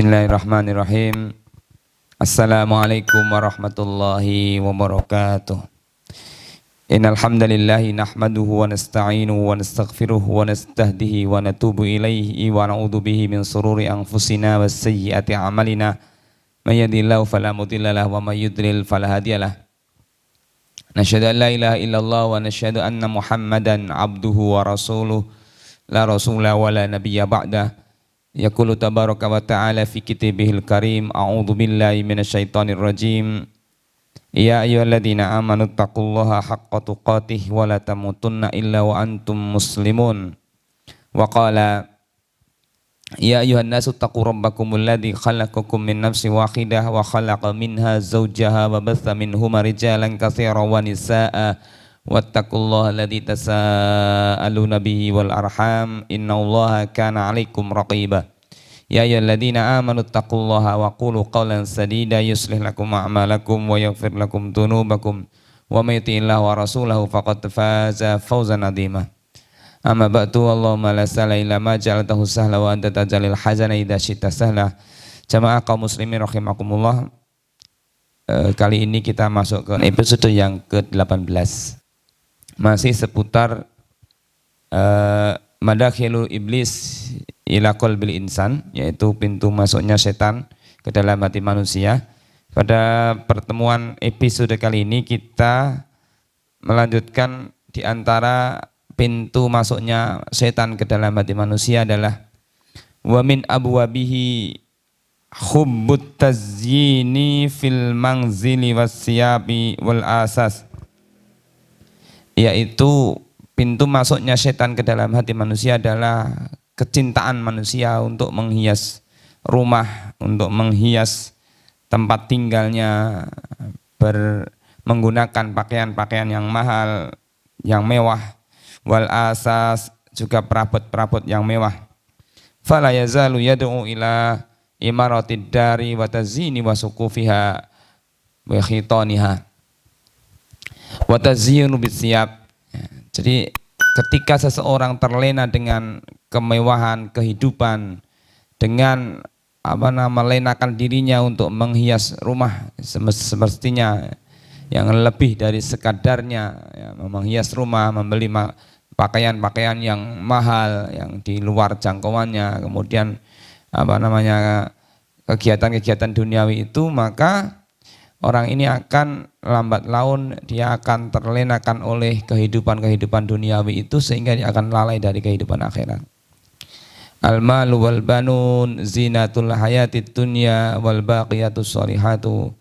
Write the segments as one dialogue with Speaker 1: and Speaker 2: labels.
Speaker 1: Bismillahirrahmanirrahim. Assalamualaikum warahmatullahi wabarakatuh. Innal hamdalillahi nahmaduhu wa nasta'inuhu wa nastaghfiruhu wa nastahdihi wa natubu ilaihi wa na'udzu bihi min sururi anfusina was sayyiati a'malina. May yahdihillahu fala mudilla lahu wa may yudlil fala hadiyalah. Nasyhadu an la ilaha illallah wa nasyhadu anna Muhammadan abduhu wa rasuluh la rasula wa la nabiyya ba'dah. Yaqulu tabaraka wa ta'ala fi kitabihil karim, a'udzu billahi minasyaitonir rajim. Ya ayyuhalladzina amanu taqullaha haqqa tuqatih wa la tamutunna illa wa antum muslimun. Wa qala ya ayyuhan nasu taqu rabbakumul ladzi khalaqakum min nafsin wahidah wa khalaqa minha zawjaha wa batha minhuma rijalan katsiran wa nisaa'a wattaqullaha alladzi tasaaluna bihi wal arham innallaha kana 'alaikum raqiba. Ya ayyuhalladzina amanu taqullaha wa qulu qawlan sadida yuslih lakum a'malakum wa yaghfir lakum dhunubakum wa may yuti'illaha wa rasulahu faqad faza fawzan 'azima. Amma ba'du, Allahumma la sahla illa ma ja'altahu sahla wa anta taj'alul hazana idza syi'ta sahla. Jamaah kaum muslimin rahimakumullah. Kali ini kita masuk ke episode yang ke-18. Masih seputar madakhilul iblis ila qalbil insan, yaitu pintu masuknya setan ke dalam hati manusia. Pada pertemuan episode kali ini kita melanjutkan di antara pintu masuknya setan ke dalam hati manusia adalah wa min abwabihi hubbut tazyini fil manzili wassiyabi wal asas, yaitu pintu masuknya setan ke dalam hati manusia adalah kecintaan manusia untuk menghias rumah, untuk menghias tempat tinggalnya, menggunakan pakaian-pakaian yang mahal, yang mewah, wal asas, juga perabot-perabot yang mewah. Fala yazalu yad'u ila imaratid dari wa tazyini wa suqufiha wa khitaniha wa tazyinu bisiyab. Jadi ketika seseorang terlena dengan kemewahan kehidupan, dengan melenakan dirinya untuk menghias rumah semestinya yang lebih dari sekadarnya, ya, menghias rumah, membeli pakaian-pakaian yang mahal yang di luar jangkauannya, kemudian kegiatan-kegiatan duniawi itu, maka orang ini akan lambat laun dia akan terlenakan oleh kehidupan-kehidupan duniawi itu, sehingga dia akan lalai dari kehidupan akhirat. Al-malu wal banun zinatul hayatid dunya wal baqiyatus sholihatu.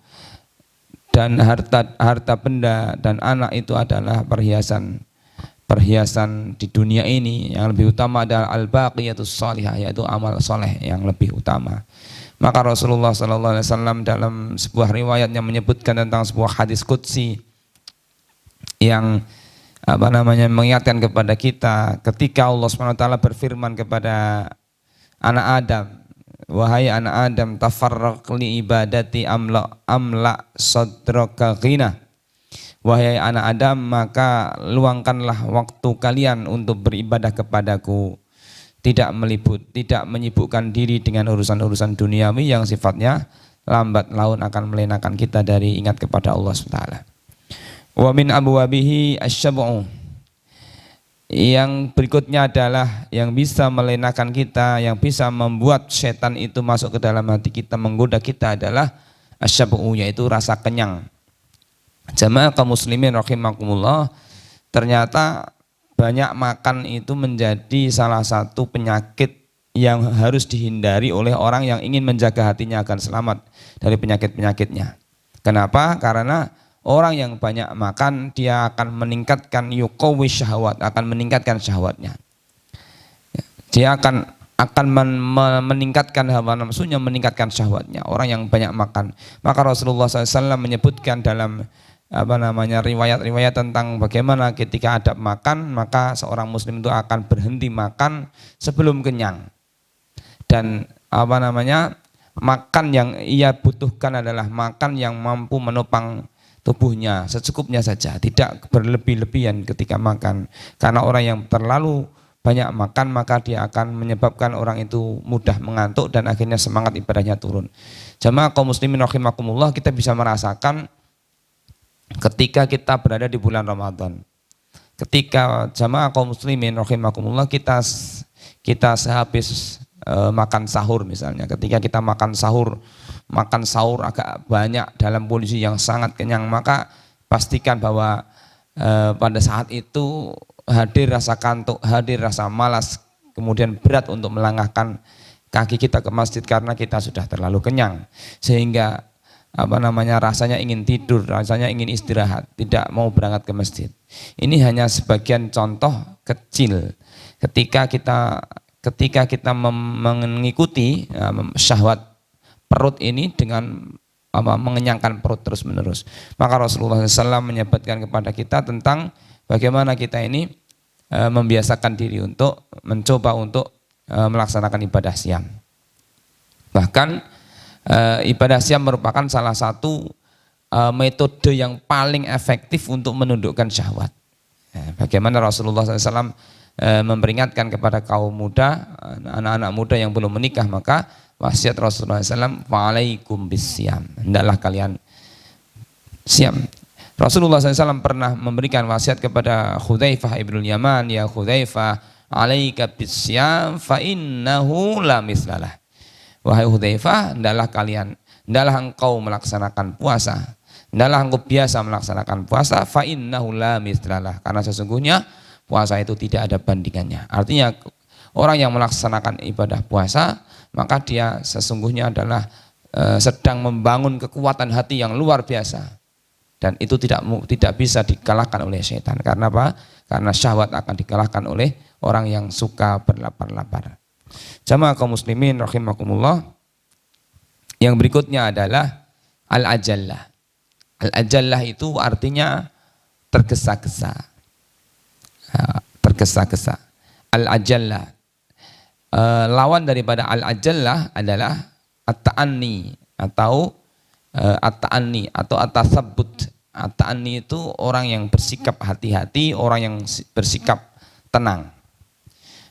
Speaker 1: Dan harta benda dan anak itu adalah perhiasan di dunia ini. Yang lebih utama adalah al-baqiyatus sholihah, yaitu amal soleh yang lebih utama. Maka Rasulullah SAW dalam sebuah riwayat yang menyebutkan tentang sebuah hadis qudsi yang mengingatkan kepada kita ketika Allah SWT berfirman kepada anak Adam, wahai anak Adam, tafarraq li ibadati amla sadraka ghina. Wahai anak Adam, maka luangkanlah waktu kalian untuk beribadah kepadaku, tidak menyibukkan diri dengan urusan-urusan duniawi yang sifatnya lambat laun akan melenakan kita dari ingat kepada Allah SWT. Wa min abwabihi asy-syab'u. Yang berikutnya adalah yang bisa melenakan kita, yang bisa membuat setan itu masuk ke dalam hati kita, menggoda kita, adalah asy-syab'u, yaitu rasa kenyang. Jamaah kaum muslimin rahimakumullah, ternyata banyak makan itu menjadi salah satu penyakit yang harus dihindari oleh orang yang ingin menjaga hatinya akan selamat dari penyakit-penyakitnya. Kenapa? Karena orang yang banyak makan dia akan meningkatkan yuqawwi syahwat, akan meningkatkan syahwatnya. Dia akan meningkatkan hawa nafsunya, meningkatkan syahwatnya. Orang yang banyak makan. Maka Rasulullah SAW menyebutkan dalam riwayat-riwayat tentang bagaimana ketika adab makan, maka seorang muslim itu akan berhenti makan sebelum kenyang. Dan makan yang ia butuhkan adalah makan yang mampu menopang tubuhnya secukupnya saja, tidak berlebih-lebihan ketika makan. Karena orang yang terlalu banyak makan, maka dia akan menyebabkan orang itu mudah mengantuk dan akhirnya semangat ibadahnya turun. Jamaah kaum muslimin rahimakumullah, kita bisa merasakan ketika kita berada di bulan Ramadan. Ketika jamaah kaum muslimin rahimakumullah, kita sehabis makan sahur misalnya, ketika kita makan sahur agak banyak dalam kondisi yang sangat kenyang, maka pastikan bahwa pada saat itu hadir rasa kantuk, hadir rasa malas, kemudian berat untuk melangkahkan kaki kita ke masjid karena kita sudah terlalu kenyang, sehingga rasanya ingin tidur, rasanya ingin istirahat, tidak mau berangkat ke masjid. Ini hanya sebagian contoh kecil ketika kita mengikuti syahwat perut ini dengan mengenyangkan perut terus menerus. Maka Rasulullah SAW menyebutkan kepada kita tentang bagaimana kita ini membiasakan diri untuk mencoba untuk melaksanakan ibadah siam. Bahkan ibadah siam merupakan salah satu metode yang paling efektif untuk menundukkan syahwat. Bagaimana Rasulullah SAW memperingatkan kepada kaum muda, anak-anak muda yang belum menikah, maka wasiat Rasulullah SAW, wa'alaikum bisyam, hendaklah kalian siam. Rasulullah SAW pernah memberikan wasiat kepada Hudzaifah ibnul Yaman, ya Hudzaifah, alaika bisyam fa innahu la mislalah. Wahai Hudzaifah, hendaklah engkau melaksanakan puasa, hendaklah engkau biasa melaksanakan puasa, fa innahu la mislalah, karena sesungguhnya puasa itu tidak ada bandingannya. Artinya orang yang melaksanakan ibadah puasa, maka dia sesungguhnya adalah sedang membangun kekuatan hati yang luar biasa. Dan itu tidak bisa dikalahkan oleh setan. Karena apa? Karena syahwat akan dikalahkan oleh orang yang suka berlapar-lapar. Jamaah kaum muslimin rahimakumullah. Yang berikutnya adalah al-ajallah. Al-ajallah itu artinya tergesa-gesa. Tergesa-gesa. Al-ajallah. Lawan daripada al-ajallah adalah at-ta'anni atau at-ta'anni atau at-tasabbut. At-ta'anni itu orang yang bersikap hati-hati, orang yang bersikap tenang.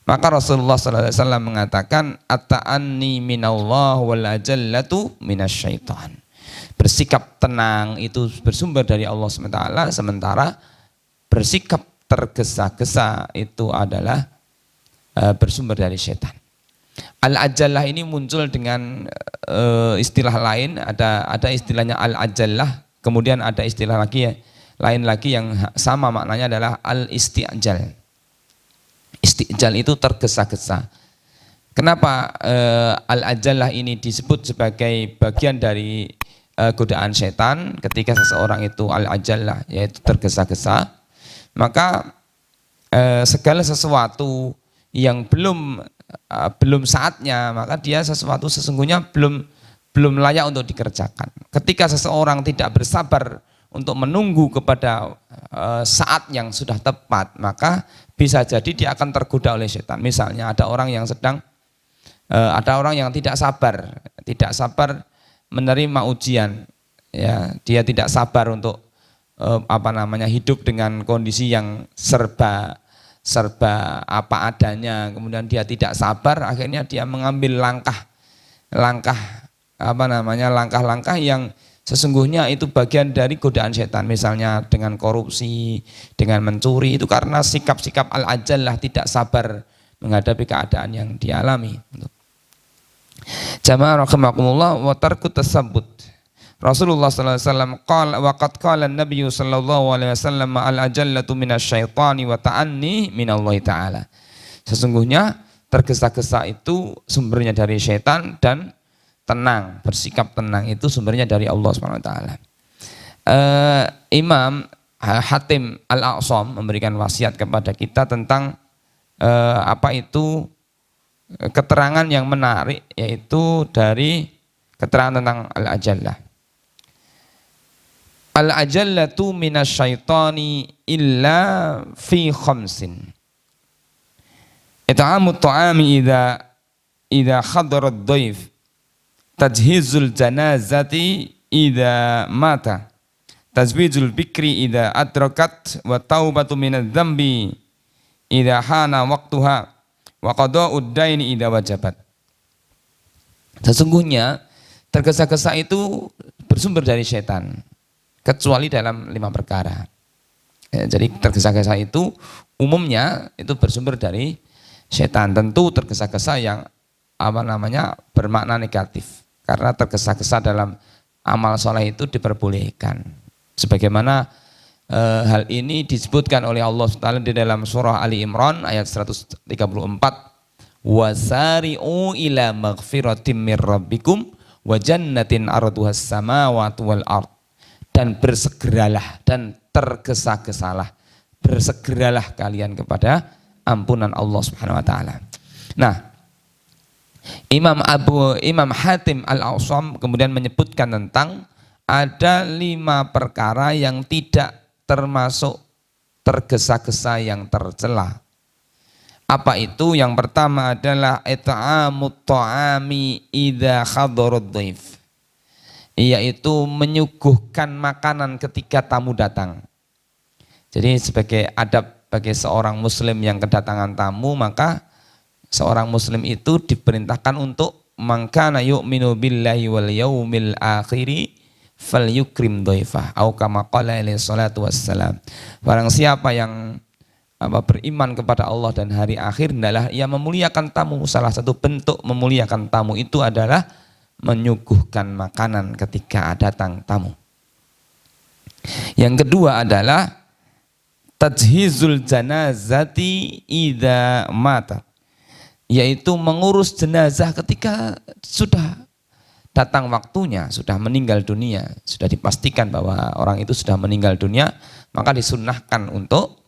Speaker 1: Maka Rasulullah SAW mengatakan at-ta'anni minallah wal ajallatu minasyaitan. Bersikap tenang itu bersumber dari Allah SWT, sementara bersikap tergesa-gesa itu adalah bersumber dari setan. Al-ajallah ini muncul dengan istilah lain, ada istilahnya al-ajallah, kemudian ada istilah lain lagi yang sama maknanya adalah al-isti'jal. Isti'jal itu tergesa-gesa. Kenapa al-ajallah ini disebut sebagai bagian dari godaan setan ketika seseorang itu al-ajallah, yaitu tergesa-gesa, maka segala sesuatu yang belum saatnya, maka dia sesuatu sesungguhnya belum layak untuk dikerjakan. Ketika seseorang tidak bersabar untuk menunggu kepada saat yang sudah tepat, maka bisa jadi dia akan tergoda oleh setan. Misalnya ada orang yang tidak sabar menerima ujian, ya, dia tidak sabar untuk hidup dengan kondisi yang serba apa adanya, kemudian dia tidak sabar, akhirnya dia mengambil langkah yang sesungguhnya itu bagian dari godaan setan, misalnya dengan korupsi, dengan mencuri, itu karena sikap-sikap al-ajallah, tidak sabar menghadapi keadaan yang dialami. Jamaah rahimakumullah, wa tarku tasabbut. Rasulullah sallallahu alaihi wasallam qala wa qad qala an-nabiy sallallahu alaihi wasallam al-ajallatu minasyaitani wa ta'anni minallahi ta'ala. Sesungguhnya tergesa-gesa itu sumbernya dari syaitan, dan tenang, bersikap tenang itu sumbernya dari Allah Subhanahu wa taala. Imam Hatim Al-A'sam memberikan wasiat kepada kita tentang keterangan yang menarik, yaitu dari keterangan tentang al-ajallah. Al-ajallatu minasyaitani illa fi khamsin. It'amu ta'ami idza khadara ad-dhaif, tajhizul janazati idza mata, tazwijul bikri idza adrakat, wa taubatu minadz-dzambi idza hana waqtuha wa qada'ud daini idza wajabat. Sesungguhnya tergesa-gesa itu bersumber dari setan, kecuali dalam 5 perkara. Ya, jadi tergesa-gesa itu umumnya itu bersumber dari setan. Tentu tergesa-gesa yang bermakna negatif, karena tergesa-gesa dalam amal soleh itu diperbolehkan. Sebagaimana hal ini disebutkan oleh Allah SWT di dalam surah Ali Imran ayat 134, wasari'u ila maghfiratim mir rabbikum wa jannatin arduhas samawati wal ard, dan bersegeralah dan tergesa-gesalah, bersegeralah kalian kepada ampunan Allah Subhanahu wa taala. Nah, Imam Hatim Al-Awsam kemudian menyebutkan tentang ada 5 perkara yang tidak termasuk tergesa-gesa yang tercela. Apa itu? Yang pertama adalah it'amut ta'ami idza hadarud dhaif, yaitu menyuguhkan makanan ketika tamu datang. Jadi sebagai adab bagi seorang muslim yang kedatangan tamu, maka seorang muslim itu diperintahkan untuk mangkana yu'minu billahi wal yaumil akhiri falyukrim dhaifah au kama qala alaihi salatu wassalam. Barang siapa yang beriman kepada Allah dan hari akhir, hendaklah ia memuliakan tamu. Salah satu bentuk memuliakan tamu itu adalah menyuguhkan makanan ketika datang tamu. Yang kedua adalah tajhizul janazati idza matat, yaitu mengurus jenazah ketika sudah datang waktunya, sudah meninggal dunia, sudah dipastikan bahwa orang itu sudah meninggal dunia, maka disunnahkan untuk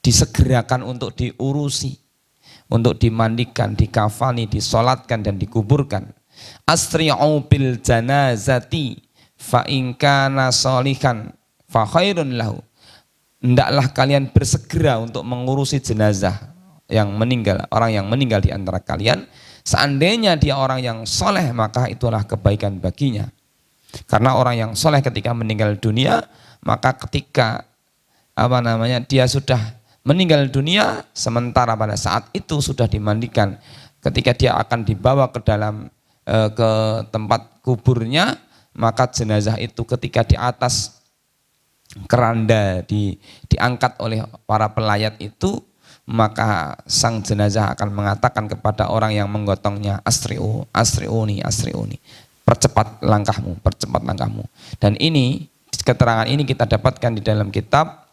Speaker 1: disegerakan untuk diurusi, untuk dimandikan, dikafani, disolatkan dan dikuburkan. Asri'u bil janazati fa in kana sholihan fa khairun lahu. Hendaklah kalian bersegera untuk mengurusi jenazah yang meninggal, orang yang meninggal di antara kalian. Seandainya dia orang yang soleh, maka itulah kebaikan baginya. Karena orang yang soleh ketika meninggal dunia, maka ketika dia sudah meninggal dunia, sementara pada saat itu sudah dimandikan, ketika dia akan dibawa ke dalam ke tempat kuburnya, maka jenazah itu ketika di atas keranda diangkat oleh para pelayat itu, maka sang jenazah akan mengatakan kepada orang yang menggotongnya, asri'uni, percepat langkahmu. Dan ini, keterangan ini kita dapatkan di dalam kitab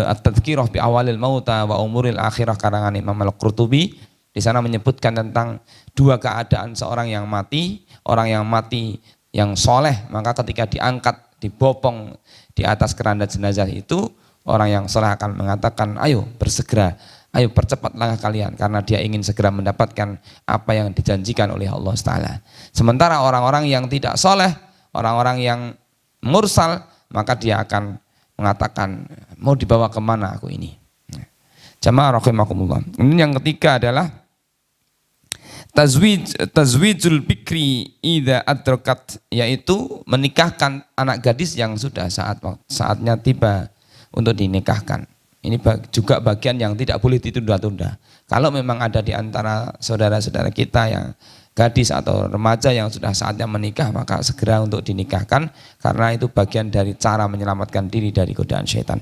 Speaker 1: At-Tadhkirah bi Awalil Mauta wa Umuril Akhirah karangan Imam Al-Qurtubi. Di sana menyebutkan tentang 2 keadaan seorang yang mati. Orang yang mati yang soleh, maka ketika diangkat, dibopong di atas keranda jenazah itu, orang yang soleh akan mengatakan, ayo bersegera, ayo percepat langkah kalian, karena dia ingin segera mendapatkan apa yang dijanjikan oleh Allah Ta'ala. Sementara orang-orang yang tidak soleh, orang-orang yang mursal, maka dia akan mengatakan, mau dibawa kemana aku ini? Jamaah rahimakumullah. Ini yang ketiga adalah tazwijul bikri idza adrakat, yaitu menikahkan anak gadis yang sudah saatnya tiba untuk dinikahkan. Ini juga bagian yang tidak boleh ditunda-tunda. Kalau memang ada di antara saudara-saudara kita yang gadis atau remaja yang sudah saatnya menikah, maka segera untuk dinikahkan, karena itu bagian dari cara menyelamatkan diri dari godaan syaitan.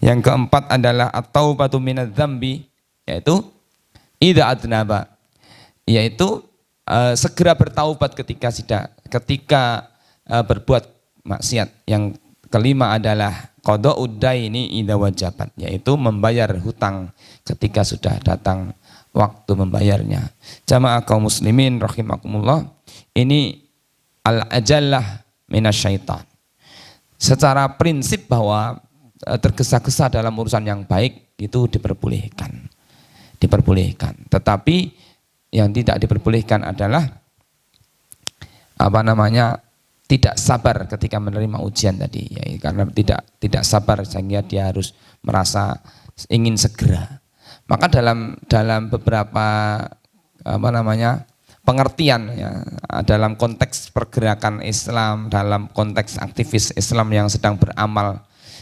Speaker 1: Yang keempat adalah at-taubatu minadz-dzambi, yaitu idza adnaba, yaitu segera bertaubat ketika berbuat maksiat. Yang kelima adalah qada'ud daini idza wajabat, yaitu membayar hutang ketika sudah datang waktu membayarnya. Jamaah kaum muslimin rahimakumullah, ini al-ajallah minasyaitan. Secara prinsip bahwa tergesa-gesa dalam urusan yang baik itu diperbolehkan. Tetapi yang tidak diperbolehkan adalah tidak sabar ketika menerima ujian tadi, ya, karena tidak sabar sehingga dia harus merasa ingin segera. Maka dalam beberapa pengertian, ya, dalam konteks pergerakan Islam, dalam konteks aktivis Islam yang sedang beramal,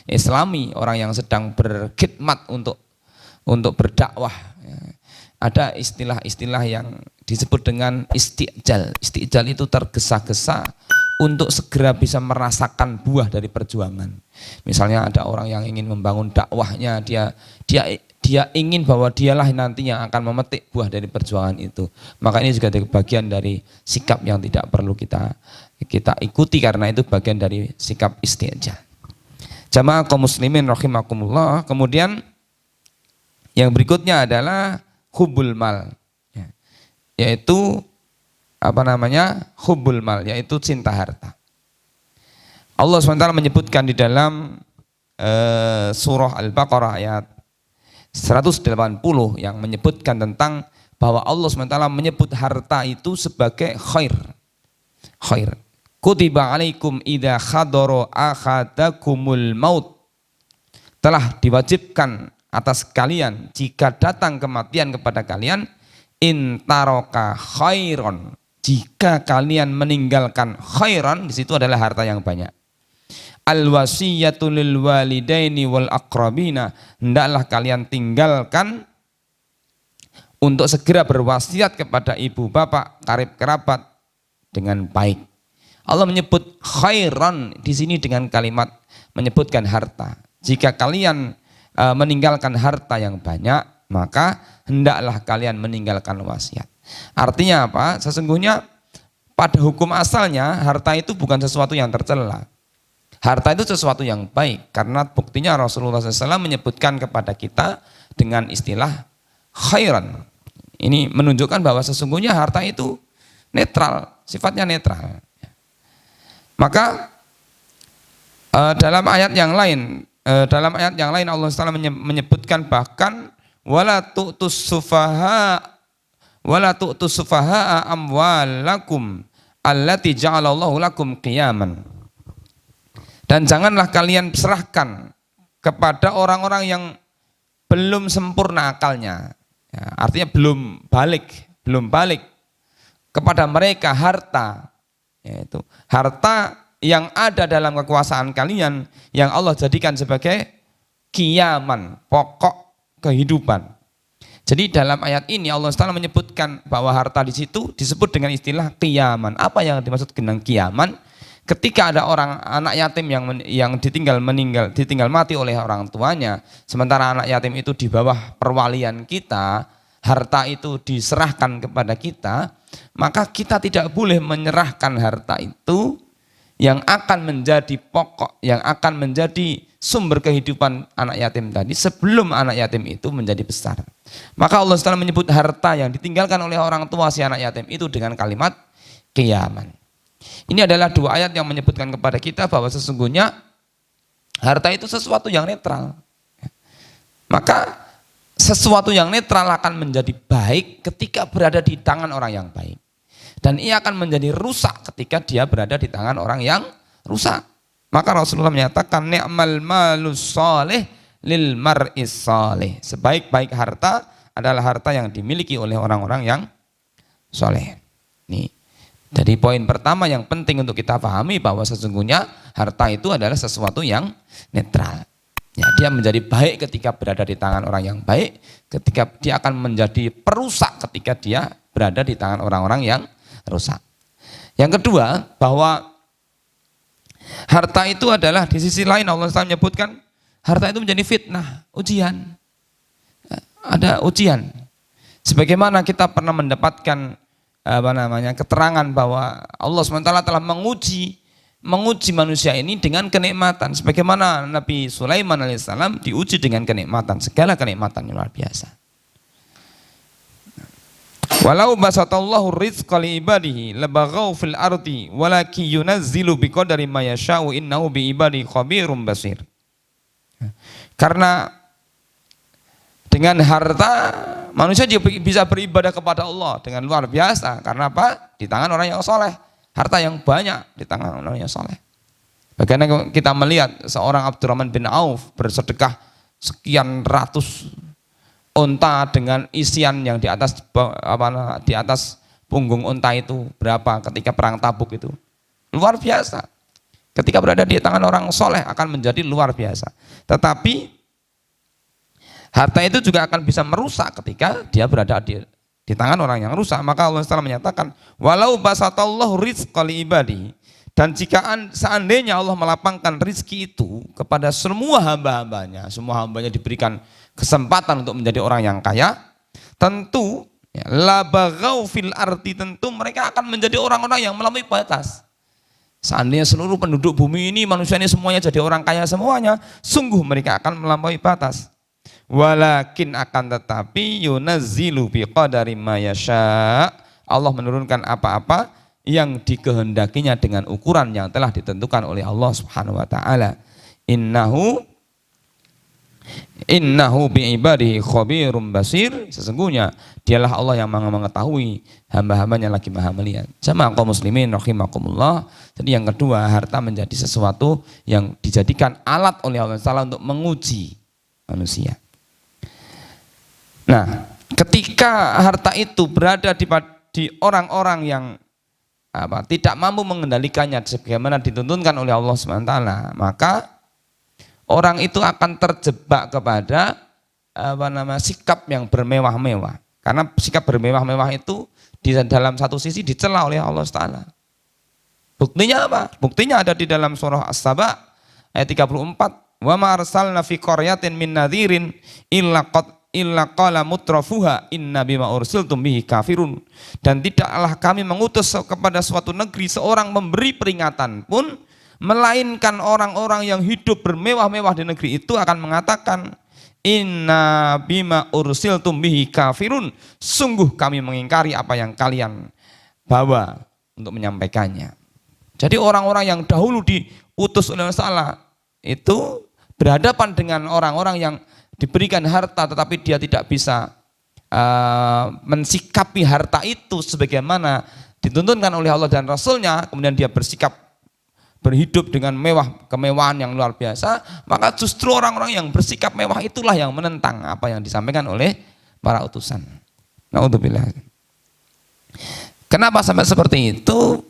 Speaker 1: islami, orang yang sedang berkhidmat untuk berdakwah. Ada istilah-istilah yang disebut dengan isti'jal. Isti'jal itu tergesa-gesa untuk segera bisa merasakan buah dari perjuangan. Misalnya ada orang yang ingin membangun dakwahnya, dia ingin bahwa dialah nantinya akan memetik buah dari perjuangan itu. Maka ini juga bagian dari sikap yang tidak perlu kita ikuti, karena itu bagian dari sikap isti'jal. Jamaah kaum muslimin rahimakumullah. Kemudian yang berikutnya adalah hubbul mal, yaitu hubbul mal, yaitu cinta harta. Allah SWT menyebutkan di dalam surah Al-Baqarah ayat 180 yang menyebutkan tentang bahwa Allah SWT menyebut harta itu sebagai khair. Kutiba alaikum idza khadara akhadakumul maut. Telah diwajibkan atas kalian jika datang kematian kepada kalian, intaroka khairon, jika kalian meninggalkan khairan, di situ adalah harta yang banyak. Al wasiyatu lil walidaini wal aqrabina, hendaklah kalian tinggalkan untuk segera berwasiat kepada ibu bapak, karib kerabat dengan baik. Allah menyebut khairan di sini dengan kalimat menyebutkan harta. Jika kalian meninggalkan harta yang banyak, maka hendaklah kalian meninggalkan wasiat. Artinya apa? Sesungguhnya pada hukum asalnya harta itu bukan sesuatu yang tercela. Harta itu sesuatu yang baik, karena buktinya Rasulullah SAW menyebutkan kepada kita dengan istilah khairan. Ini menunjukkan bahwa sesungguhnya harta itu netral, sifatnya netral. Maka dalam ayat yang lain Allah SWT menyebutkan bahkan wala tu'tus sufaha amwalakum allati ja'alallahu lakum qiyaman. Dan janganlah kalian serahkan kepada orang-orang yang belum sempurna akalnya. Ya, artinya belum balik kepada mereka harta, yaitu harta yang ada dalam kekuasaan kalian yang Allah jadikan sebagai qiyaman, pokok kehidupan. Jadi dalam ayat ini Allah SWT menyebutkan bahwa harta di situ disebut dengan istilah qiyaman. Apa yang dimaksud dengan qiyaman? Ketika ada orang anak yatim yang ditinggal mati oleh orang tuanya, sementara anak yatim itu di bawah perwalian kita, harta itu diserahkan kepada kita, maka kita tidak boleh menyerahkan harta itu yang akan menjadi pokok, yang akan menjadi sumber kehidupan anak yatim tadi sebelum anak yatim itu menjadi besar. Maka Allah SWT menyebut harta yang ditinggalkan oleh orang tua si anak yatim itu dengan kalimat qiyaman. Ini adalah dua ayat yang menyebutkan kepada kita bahwa sesungguhnya harta itu sesuatu yang netral. Maka sesuatu yang netral akan menjadi baik ketika berada di tangan orang yang baik. Dan ia akan menjadi rusak ketika dia berada di tangan orang yang rusak. Maka Rasulullah menyatakan ni'mal malus salih lil mar'is salih. Sebaik-baik harta adalah harta yang dimiliki oleh orang-orang yang soleh. Nih. Jadi poin pertama yang penting untuk kita pahami bahwa sesungguhnya harta itu adalah sesuatu yang netral. Ya, dia menjadi baik ketika berada di tangan orang yang baik, ketika dia akan menjadi perusak ketika dia berada di tangan orang-orang yang rusak. Yang kedua, bahwa harta itu adalah di sisi lain Allah SWT menyebutkan harta itu menjadi fitnah, ujian. Ada ujian. Sebagaimana kita pernah mendapatkan keterangan bahwa Allah SWT telah menguji manusia ini dengan kenikmatan. Sebagaimana Nabi Sulaiman alaihissalam diuji dengan kenikmatan, segala kenikmatan yang luar biasa. Walau basatallahu rizqa li ibadihi labaghaw fil ardi walaki yunazzilu biqadari ma yasha'u innahu bi ibadihi khabirum basir. Karena dengan harta manusia bisa beribadah kepada Allah dengan luar biasa. Karena apa? Di tangan orang yang soleh. Harta yang banyak di tangan orang yang soleh. Bagaimana kita melihat seorang Abdurrahman bin Auf bersedekah sekian ratus unta dengan isian yang di atas punggung unta itu berapa ketika perang Tabuk itu. Luar biasa. Ketika berada di tangan orang soleh akan menjadi luar biasa. Tetapi harta itu juga akan bisa merusak ketika dia berada di tangan orang yang rusak. Maka Allah SWT menyatakan, walau basatallahu rizqa li ibadi, dan jika seandainya Allah melapangkan rizki itu kepada semua hamba-hambanya, semua hambanya diberikan kesempatan untuk menjadi orang yang kaya, tentu ya, la baghaw fil ardi, tentu mereka akan menjadi orang-orang yang melampaui batas. Seandainya seluruh penduduk bumi ini, manusia ini semuanya jadi orang kaya semuanya, sungguh mereka akan melampaui batas. Walakin akan tetapi yunazzilu biqadari ma yasha, Allah menurunkan apa-apa yang dikehendakinya dengan ukuran yang telah ditentukan oleh Allah Subhanahu wa taala. Innahu bi'ibadihi khabirum basir, sesungguhnya dialah Allah yang maha mengetahui hamba-hambanya lagi maha melihat. Jamaah kaum muslimin rahimakumullah. Jadi yang kedua, harta menjadi sesuatu yang dijadikan alat oleh Allah Ta'ala untuk menguji manusia. Nah, ketika harta itu berada di orang-orang yang tidak mampu mengendalikannya sebagaimana dituntunkan oleh Allah SWT, maka orang itu akan terjebak kepada sikap yang bermewah-mewah. Karena sikap bermewah-mewah itu di dalam satu sisi dicela oleh Allah Taala. Buktinya apa? Buktinya ada di dalam surah As-Saba ayat 34. Wa ma arsalna fi qaryatin min nadhirin illa qala mutrafuha inna bima ursiltum bihi kafirun. Dan tidaklah kami mengutus kepada suatu negeri seorang memberi peringatan pun, melainkan orang-orang yang hidup bermewah-mewah di negeri itu akan mengatakan inna bima ursiltum bihi kafirun, sungguh kami mengingkari apa yang kalian bawa untuk menyampaikannya. Jadi orang-orang yang dahulu diutus oleh Allah itu berhadapan dengan orang-orang yang diberikan harta tetapi dia tidak bisa mensikapi harta itu sebagaimana dituntunkan oleh Allah dan Rasulnya, kemudian dia berhidup dengan kemewahan yang luar biasa, maka justru orang-orang yang bersikap mewah itulah yang menentang apa yang disampaikan oleh para utusan. Naudzubillah. Kenapa sampai seperti itu?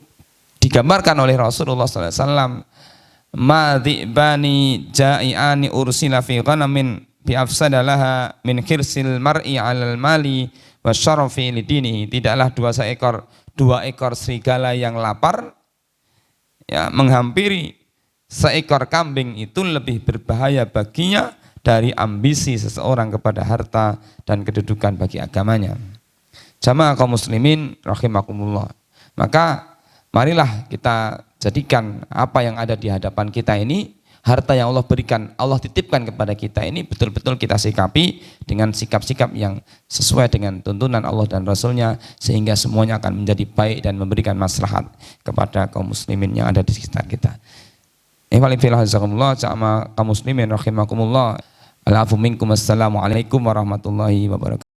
Speaker 1: Digambarkan oleh Rasulullah SAW, madhibani ja'iani ursila fi ghanamin bi afsadalaha min khirsil mar'i 'alal mali wa syarafi lidinihi. Tidaklah dua ekor serigala yang lapar ya menghampiri seekor kambing itu lebih berbahaya baginya dari ambisi seseorang kepada harta dan kedudukan bagi agamanya. Jamaah kaum muslimin rahimakumullah. Maka marilah kita jadikan apa yang ada di hadapan kita ini, harta yang Allah berikan, Allah titipkan kepada kita ini betul-betul kita sikapi dengan sikap-sikap yang sesuai dengan tuntunan Allah dan Rasulnya, sehingga semuanya akan menjadi baik dan memberikan maslahat kepada kaum muslimin yang ada di sekitar kita. Kaum muslimin rahimakumullah. Assalamualaikum warahmatullahi wabarakatuh.